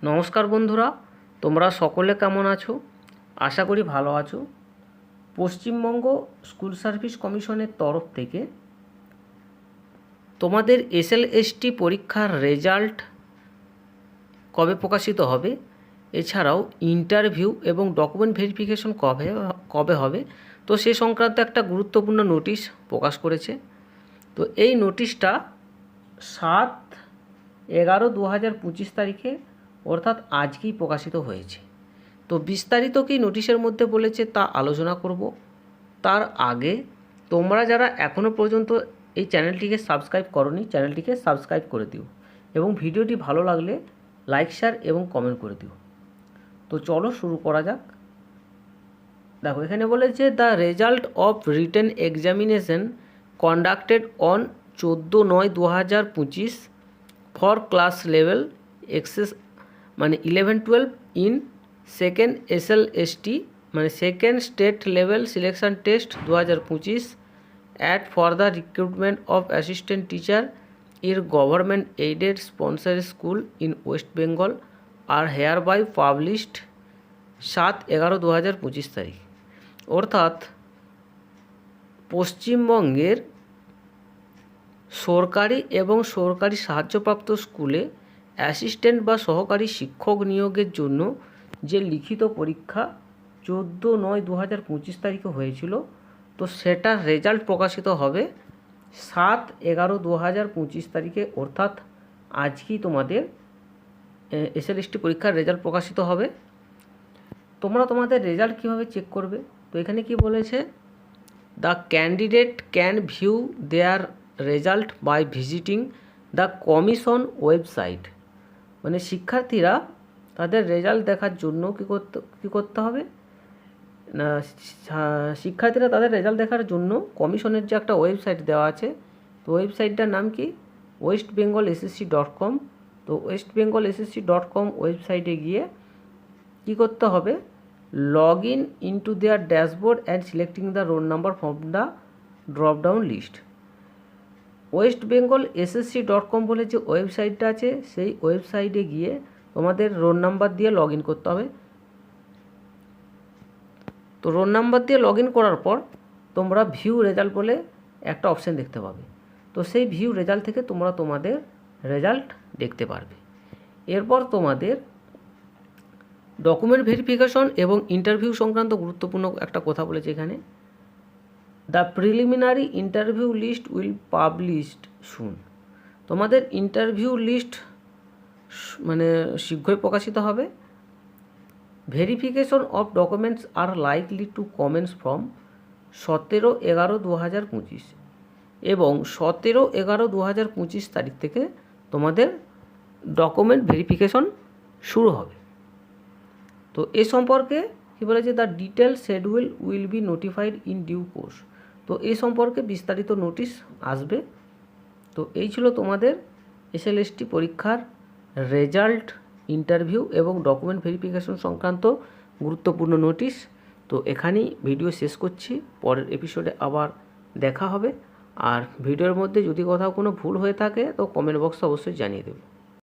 নমস্কার বন্ধুরা, তোমরা সকলে কেমন আছো? আশা করি ভালো আছো। পশ্চিমবঙ্গ স্কুল সার্ভিস কমিশনের তরফ থেকে তোমাদের এসএলএসটি পরীক্ষার রেজাল্ট কবে প্রকাশিত হবে, এছাড়াও ইন্টারভিউ এবং ডকুমেন্ট ভেরিফিকেশন কবে হবে, তো সে সংক্রান্ত একটা গুরুত্বপূর্ণ নোটিশ প্রকাশ করেছে। তো এই নোটিশটা 7/11/2025 তারিখে অর্থাৎ আজকেই প্রকাশিত হয়েছে। তো বিস্তারিত কি নোটিশের মধ্যে বলেছে তা আলোচনা করব। তার আগে তোমরা যারা এখনও পর্যন্ত এই চ্যানেলটিকে সাবস্ক্রাইব করোনি, চ্যানেলটিকে সাবস্ক্রাইব করে দিও এবং ভিডিওটি ভালো লাগলে লাইক, শেয়ার এবং কমেন্ট করে দিও। তো চলো শুরু করা যাক। দেখো, এখানে বলেছে the result of written examination conducted on 14/9/2025 for class level access মানে 11-12 ইন সেকেন্ড এসএলএসটি মানে second state level selection test 2025 at for the recruitment of assistant teacher in government aided sponsor school in West Bengal are hereby published 7/11/2025 তারিখ। অর্থাৎ পশ্চিমবঙ্গের সরকারি এবং সরকারি সাহায্যপ্রাপ্ত স্কুলে অ্যাসিস্ট্যান্ট বা সহকারী শিক্ষক নিয়োগের জন্য যে লিখিত পরীক্ষা 14/9/2025 তারিখে হয়েছিল, তো সেটার রেজাল্ট প্রকাশিত হবে 7/11/2025 তারিখে, অর্থাৎ আজকেই তোমাদের এসএলএসটি পরীক্ষার রেজাল্ট প্রকাশিত হবে। তোমরা তোমাদের রেজাল্ট কীভাবে চেক করবে? তো এখানে কি বলেছে, the candidate can view their result by visiting the commission website. মানে শিক্ষার্থীরা তাদের রেজাল্ট দেখার জন্য কী করতে হবে না, শিক্ষার্থীরা তাদের রেজাল্ট দেখার জন্য কমিশনের যে একটা ওয়েবসাইট দেওয়া আছে, তো ওয়েবসাইটটার নাম কি, westbengalssc.com। তো westbengalssc.com ওয়েবসাইটে গিয়ে কী করতে হবে, log in into their dashboard and selecting the roll number from the drop down list. westbengalssc.com বলে যে ওয়েবসাইটটা আছে, সেই ওয়েবসাইটে গিয়ে তোমাদের রোল নাম্বার দিয়ে লগ ইন করতে হবে। তো রোল নাম্বার দিয়ে লগ ইন করার পর তোমরা ভিউ রেজাল্ট বলে একটা অপশান দেখতে পাবে। তো সেই ভিউ রেজাল্ট থেকে তোমরা তোমাদের রেজাল্ট দেখতে পারবে। এরপর তোমাদের ডকুমেন্ট ভেরিফিকেশন এবং ইন্টারভিউ সংক্রান্ত গুরুত্বপূর্ণ একটা কথা বলেছে এখানে, the preliminary interview list will published soon. তোমাদের ইন্টারভিউ লিস্ট মানে শীঘ্রই প্রকাশিত হবে। Verification of documents are likely to commence from 17/11/2025 এবং 17/11/2025 তারিখ থেকে তোমাদের ডকুমেন্ট ভেরিফিকেশন শুরু হবে। তো এ সম্পর্কে কী বলেছে, the detail schedule will be notified in due course. তো এই সম্পর্কে বিস্তারিত নোটিশ আসবে। তো এই ছিল তোমাদের এসএলএসটি পরীক্ষার রেজাল্ট, ইন্টারভিউ এবং ডকুমেন্ট ভেরিফিকেশন সংক্রান্ত গুরুত্বপূর্ণ নোটিশ। তো এখানেই ভিডিও শেষ করছি, পরের এপিসোডে আবার দেখা হবে। আর ভিডিওর মধ্যে যদি কোথাও কোনো ভুল হয়ে থাকে তো কমেন্ট বক্সে অবশ্যই জানিয়ে দেবে।